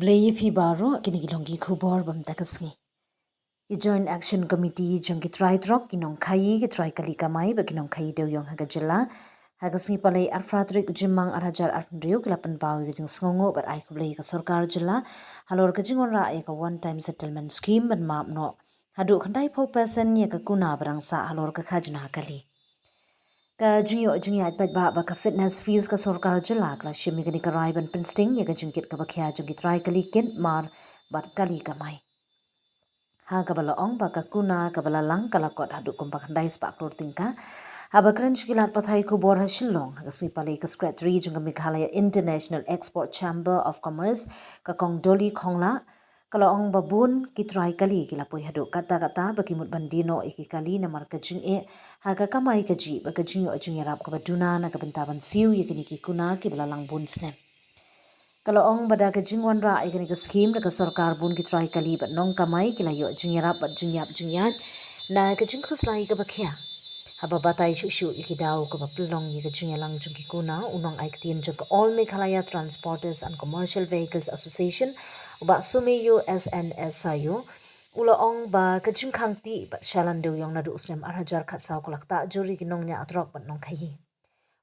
Blay P. Baro, Kinigilongi Kubor Bam Takasni. The Joint Action Committee Junki Tritrok, Kinong Kai, Try Kalikamai, Bakinong Kai de Yong Hagajilla, Hagasni Palay Arfratrik Jimang Arajar Arndriu, Klapan Pau, using Songo, but I could lay a Sorkar Jilla, Halor Kajingora, a one-time settlement scheme, but map no. Hadu Kandai Po person, Yakakuna, Brangsa, Halor Kakajna Kali. Ka jingyo jingyat pat ba ka fitness fees ka sorkar jila kla shimi ka nikarai ban pinsting ya ka jingkit ka bakya jingi try kali kin mar bat kali kamai. Ha ka bala ong ba ka kuna ka bala lang kala kot hadu kumpa kandai spak lor tingka. Ha ba kren shikilat pathai ko bor ha shillong ha ka sui palay ka secretary jinga Meghalaya International Export Chamber of Commerce ka kong doli kongla. Kalau ong babun kitrai kali kila poi hadu kata-kata bagi mut bandino iki kali na marka jing haga kamai kaji baka jing yo jing yarap ka baduna na ka bentaban siu yakini ki kuna ki balalang bun snem. Kalau ong bada ka jing wanra ikini ka scheme na ka sarkar bun kitrai kali bat nong kamai kila yo jing yarap bat jing yap jing yat na ka jing khuslai ka bakya. Haba batai shu iki daw ka bapulong yi ka jing yalang jing ki kuna unong ay katien jing ka All Meghalaya Transporters and Commercial Vehicles Association ba sumiyo SNS sayo ula ong ba kajing kangti ba shalan dew yang nadu usnem arhajar khat saw kulakta juri ginong nya atrok bat nong khayi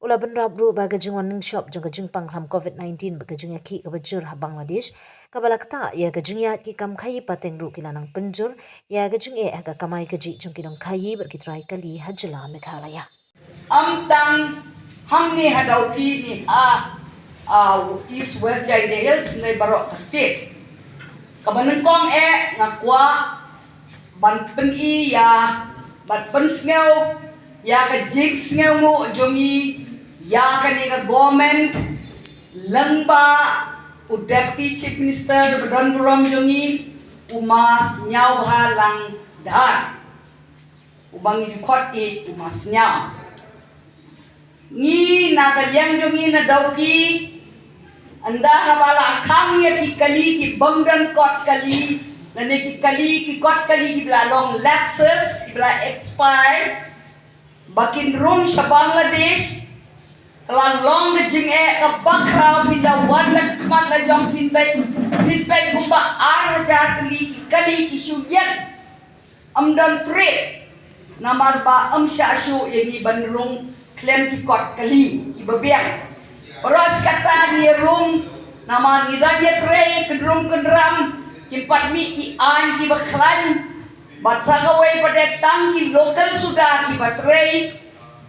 ula benrap ru ba kajing waning shop jong kajing pangham COVID-19 ba kajing yaki ka bajur ha Bangladesh ka balakta ya kajing ya ki kam khayi pateng ru kilanang penjur ya kajing ka kamai kaji jong kinong khayi ber kitrai kali hajla Meghalaya amtang hamni hadau ki ni East West Jaidales ne barok state kabanengkong ngakwa ban pen ya bat pen sneu ya ka jig sneu mo jongi ya ka ni ka government lengba u deputy chief minister badan buram jongi umas nyau halang dar ubangi jukot umas nyau ni na ka yang jongi na dauki anda habala khang ya ki kali ki bangdan kot kali nane ki kali ki kot kali ki bla long lapses bla expired bakin room sa Bangladesh kalan long de jing ka bakra pinda wadla kman la jong pinbay bumba 8,000 kali ki shuyan amdan trade namar ba amsha shu yani banrung claim ki kot kali ki babiang Oras kata ni room nama ni daje tray kedrum kendram kimpat mi ki an ki baklan batsa gawai pada tang ki local sudah ki batray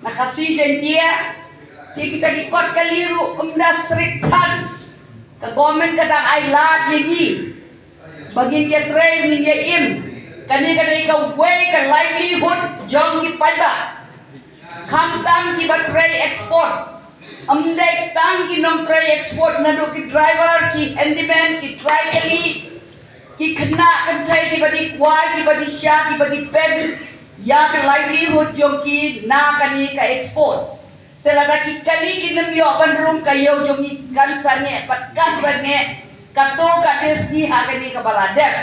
nakasi jentia ti kita ki kot kaliru industri kan ke government kadang ai lat yegi bagin dia tray ngin dia im kani kadai ka way ka livelihood jong ki paiba kam tam ki batray export amdai tang ki nom try export nado ki driver ki handyman ki try kali ki khna kan thai ki badi kwai ki badi sha ki badi pen ya ka livelihood jong ki na kani ka export telada ki kali ki nam yo ban room ka yo jong ki kan sange pat ka sange kato ka desni ha kani ka baladek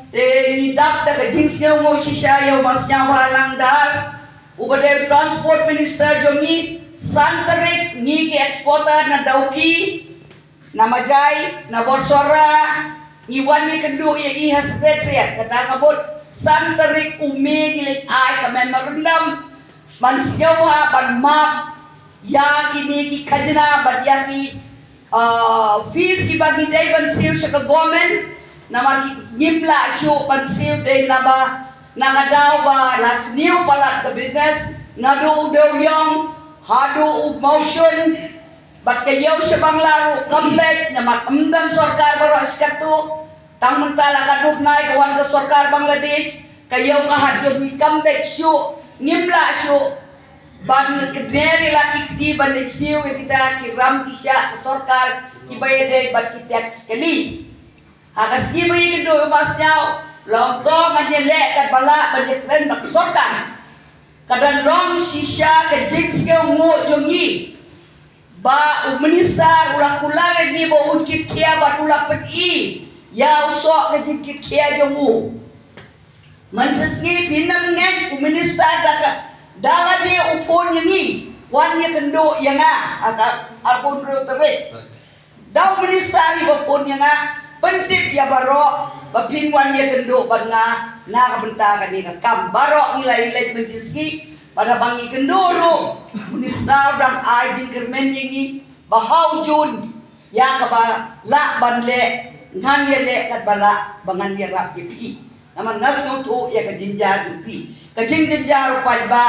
te ni dap ta ka jins yo mo shisha yo mas nya walang dar ubade transport minister jong ni santarik ni ki eksporter na dauki na majai na borsora ni wani kendu ya i secretariat kata kabut santarik umi gilik ai ka memorandum mansyawa ban map ya kini ki khajna ban ya ki fees ki bagi dai ban siu sa government na mar ngimla shu ban siu dai na ba na ngadaw ba last new palat the business na do yong hadu motion bat kayaw sa Banglaru comeback na makamdan sarkar baro askatu tang mentala kaduk nai kawan ke sarkar Bangladesh kayaw ka hadu ni comeback syu ngimla syu ban kederi laki ti ban siu kita kiram kisya sarkar kibayade bat ki tax kali hagas ki bayi kedo masnya long to manjele kat bala ban kren nak sarkar kadang long shisha ke jigs ke ungu jongi ba minister ulah kular ni bo unkit kia ba ulah peti ya usok ke jingkit kia jongu manseski pinam ngek minister daga dia upon yangi wan ye kendo yanga aka arpon ro terbe daw minister ni bo pon yanga Pentip ya barok bapinwan ya kendo banga na kabenta kani ka kam barok nilai menjiski pada bangi kendoro ministar dan ajin kermen yengi bahau jun ya kaba la banle ngan ye le kat bala bangan ye rap ye pi naman ngasno to ya ka jinjar pi ka jinjar pa ba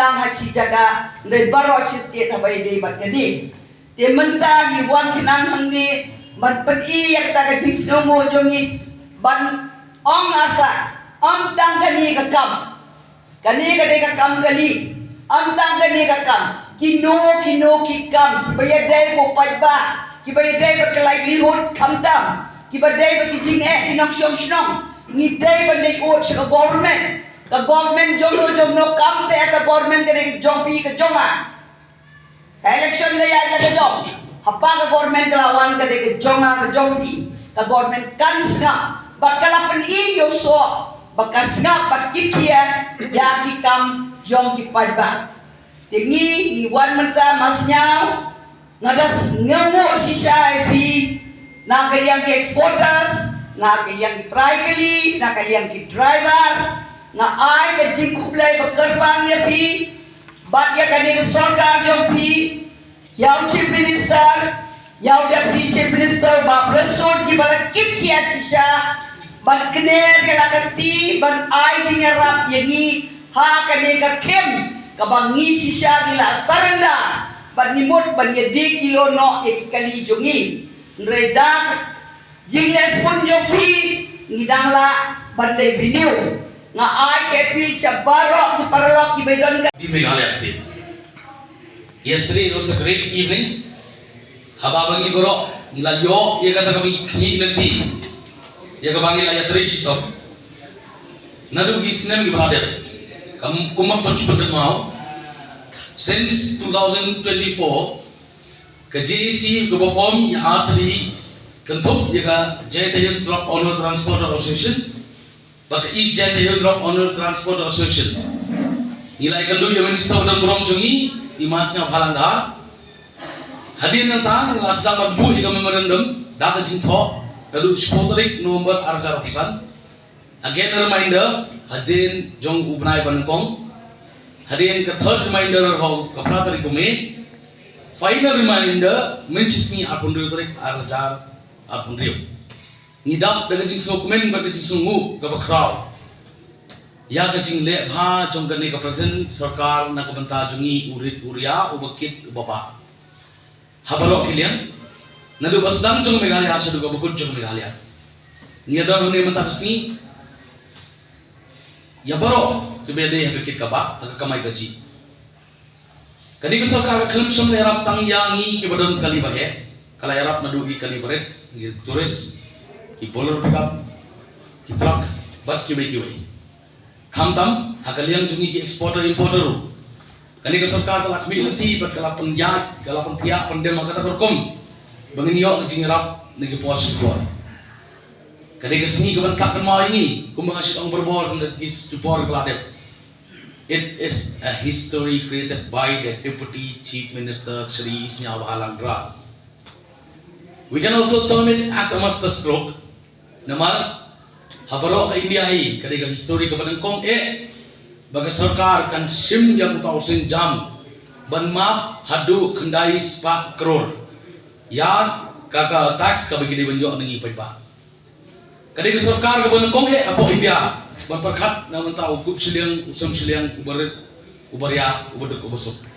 tang hachi jaga re barok si state habai de bat kadi te menta ni wan kinang hangni man pedi yak ta ka jisno mo jongi ban ong asa tang kani ka kam kani ka de ka kam kali tang kani ka kam kino ki kam kibaya dai mo pajba kibaya dai ba livelihood kam tam kibaya ba kijing kinang shong ni dai ba nei o sa government jomno kam pe ka government kani jompi ka jonga ka election le ya ka jom hapa ka government lawan ka de jonga ka jompi ka government kan nga bakala pen i yo so bakas nga pakitia ya ki kam jom ki pajba tingi ni wan menta masnyau ngadas ngamo sisa pi na kaliang ki exporters na kaliang ki trikali na kaliang ki driver na ai ka jingkublai bakerbang ya pi bat ya kani ka sarkar jom pi yaw chief minister yaw deputy chief minister ba presod ki bala kit kiya sisa ban kner ke lakati ban ai dingarap yengi ha kane ka kem kabangi sisa gila saranda ban nimot ban yedi kilo no ekali jongi reda jingles pun jopi ngidangla ban le renew nga ai ke pil sa barok ki parok ki bedon ka di Meghalaya state. Yesterday was a great evening. Hababangi goro nilayo ye kata kami kini nanti ye kabangi la yatri stop nadu gisnem gi bahader kam kumam panchpatat mau since 2024 ka JAC ko perform ya atri kantup ye ka Jayata Hills Drop Honor Transport Association but East Jayata Hills Drop Honor Transport Association nilai kandu ye minister dan burong jungi imasnya Balanda hadir nantang lasdang magbu ika memorandum data jingtho kadu 10 November arjar pesan again a reminder hadin jong ubnai bankong hadin ka third reminder ho kapra tarik me final reminder menchisni apun rio tarik arjar apun rio nidap dengan jing dokumen ber jing sungu ka bakraw ya ka jing le bha jong kane ka present sarkar na ka banta jungi urit uria ubakit ubapa habarok kilian nadu basdam jong Meghalaya sa duga bukod jong Meghalaya niya daw ni matakasni ya baro kebede habikit ka ba kamay gaji kadi ko sarkar kalim sam lerap tang yangi kibadon kali bahe kala yarap madugi kali baret turis ki bolor pickup ki truck bat kibai khamtam hakaliang jungi ki exporter importer kani ko sarkar la kami lati bat kala penjat kala pentia pendem kata korkom bangin yo jingrap nagi pos ko kani ko singi ko bansak mau ini kumbang asyik ang berbor nagi support kladep it is a history created by the deputy chief minister Sri Isnya Bahalandra. We can also term it as a master stroke namar habaro ka India hi kani ka history ka banangkong baga sarkar kan sim yang tausin jam ban map hadu khandai spa crore ya kaka tax ka begini banjo nangi paipa kani ka sarkar ka banangkong apo India ban perkhat na manta ukup siliang usam siliang ubarya ubaduk ubasuk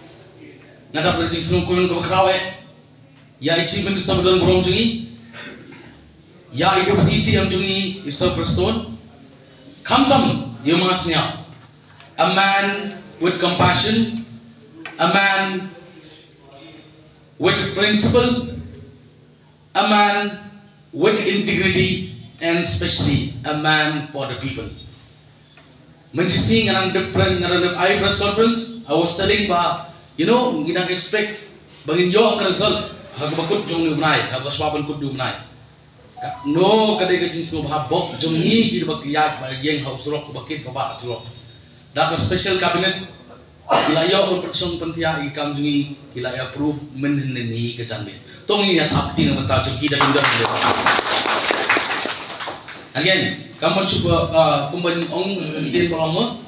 ngadap rejing sunung kuyon ka bakrawe ya ichi minister badan borong jungi ya ibu petisi yang jungi isau preston kamtam diumasnya a man with compassion, a man with principle, a man with integrity, and especially a man for the people. Mencisi ngarang different ngarang I press conference, I was telling ba, ginang expect bangin yo ang result, hagabakut jong niunay, hagaswapan kut niunay. No kadai kacing snob habok jong ni gid bakiyat ba yeng hausurok bakit ba surok. Dah special cabinet kilaya untuk pentia ikam jungi kilaya approve menheni kecantik. Tong ini atak tinggal mentah jungi dan mudah. Again, kamu cuba pembantu ong din kolom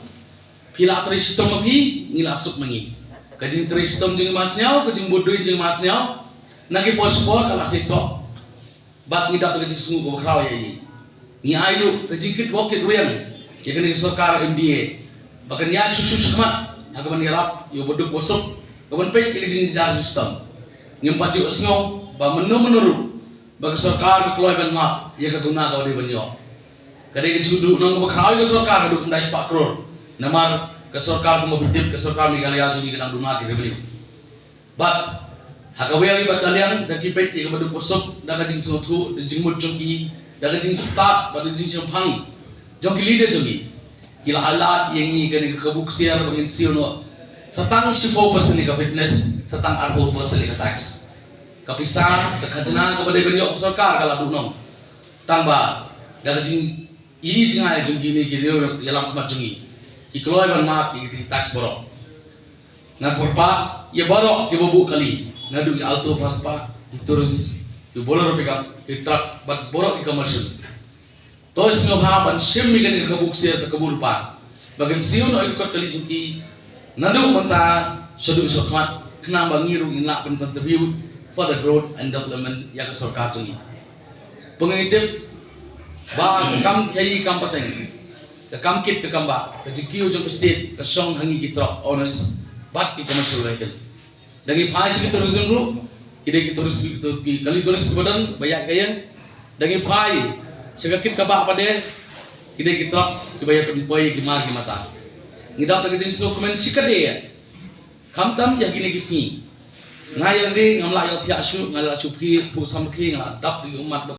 pila tristom api ngila suk mengi. Kajing tristom jeng masnya, kajing bodoh jeng masnya, nagi pospor kalau sesok. Bat ngidak kajing sungguh kau kerau ya ini. Ni ayu kajing kit wakit riang, ya kena sorkar MDA. Bahkan ya cucu cuma, hakaman irap, yo bodoh bosok, kapan pek kajing jar sistem. Ngempat yo sengo, ba menuru, bagi sorkar keluar ban mat, ya kaguna kau di banyo. Kadang itu duduk nang berkerau ke sorkar duduk mendai 4 crore. Namar ke sorkar kompetitif ke sorkar Meghalaya jungi kenang duna di revenue. But hakawai bat kalian dan kipet yang badu posok dan kajing sotu dan jingmut jongki dan kajing start badu jing champang jongki leader jongki. Kila alat yang ini kani kabuk siar bangin siono. Setang 4% ni fitness, setang 40% ni tax. Kapisah ke khajna kepada banyak sorkar kalau dunong. Tambah dan kajing ini jangan jungki ni kiri dalam kemat jungki. Kikloy ban mat ini tax borok. Nak berpat, ya borok ke bobu kali. Ngadu di alto paspa, di terus di bola rupiah, di truck, bat borok di commercial. Tois ngabhaban sim mi kan kabuk sia ke kabur pa. Bagian siun oi kot kali jungki. Nadu menta sedu sokmat kena bangiru ina pen contribute for the growth and development yang sorkar jungki. Pengitip ba kam khayi kam pateng ke kam kit ke kamba ke jikiu jong state ke song hangi kitrok owners bat ki commercial vehicle dangi phai si tourism group kide ki tourism ki kali tourism badan bayak kayan dangi phai sega kit ka ba pade kide kitrok ki bayak pempoi ki mar ki mata ngidap lagi jenis dokumen sikade ya kam tam ya gini kisni ngayang di ngamla ya tiak syu ngala chupki pu samki ngala dap di umat